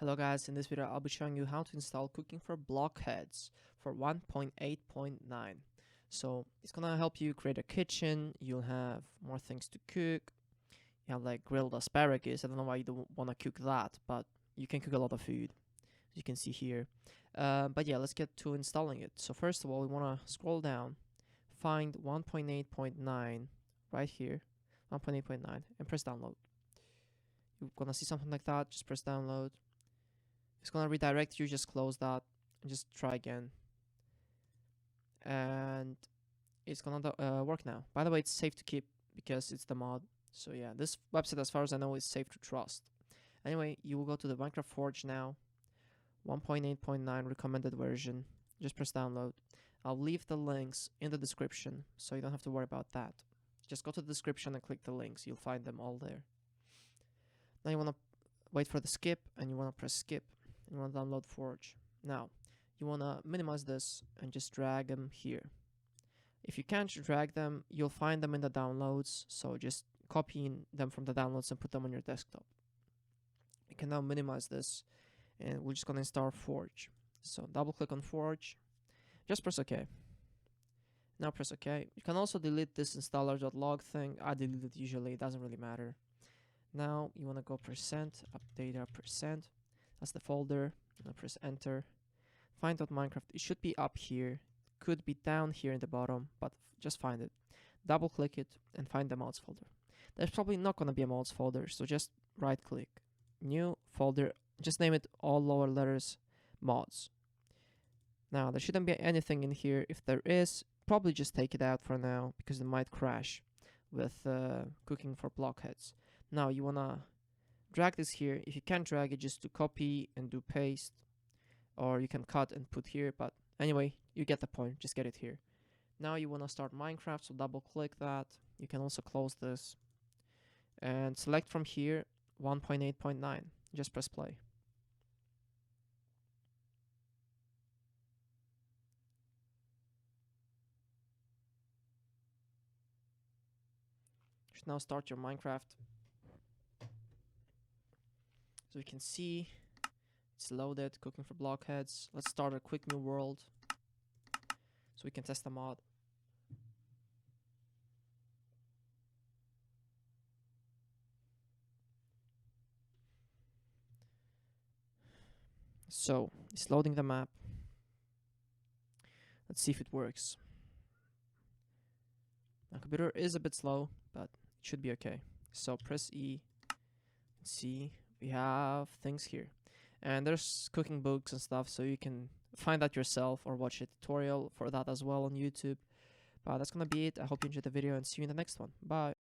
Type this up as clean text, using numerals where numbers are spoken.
Hello guys, in this video I'll be showing you how to install Cooking for Blockheads for 1.8.9. So it's gonna help you create a kitchen. You'll have more things to cook. You have like grilled asparagus. I don't know why you don't want to cook that, but you can cook a lot of food, as you can see here. But yeah, let's get to installing it. So first of all, we want to scroll down, find 1.8.9 right here, 1.8.9, and press download. You're gonna see something like that. Just press download. It's gonna redirect you, just close that and just try again. And it's gonna work now. By the way, it's safe to keep because it's the mod. So yeah, this website, as far as I know, is safe to trust. Anyway, you will go to the Minecraft Forge now. 1.8.9 recommended version. Just press download. I'll leave the links in the description, so you don't have to worry about that. Just go to the description and click the links. You'll find them all there. Now you wanna wait for the skip, and you wanna press skip. You want to download Forge. Now, you want to minimize this and just drag them here. If you can't drag them, you'll find them in the downloads, so just copy them from the downloads and put them on your desktop. You can now minimize this, and we're just going to install Forge. So double click on Forge, just press OK. Now press OK. You can also delete this installer.log thing. I delete it usually, it doesn't really matter. Now you want to go %update. That's the folder. Now press enter. Find.minecraft. It should be up here. Could be down here in the bottom, but just find it. Double click it and find the mods folder. There's probably not going to be a mods folder, so just right click. New folder. Just name it all lower letters mods. Now there shouldn't be anything in here. If there is, probably just take it out for now because it might crash with Cooking for Blockheads. Now you want to drag this here. If you can't drag it, just to copy and do paste, or you can cut and put here, but anyway, you get the point. Just get it here. Now you want to start Minecraft, so double click that. You can also close this and select from here 1.8.9. Just press play. You should now start your Minecraft. So you can see it's loaded, Cooking for Blockheads. Let's start a quick new world so we can test the mod. So it's loading the map. Let's see if it works. My computer is a bit slow, but it should be okay. So press E. See, we have things here. And there's cooking books and stuff, so you can find that yourself or watch a tutorial for that as well on YouTube. But that's gonna be it. I hope you enjoyed the video and see you in the next one. Bye.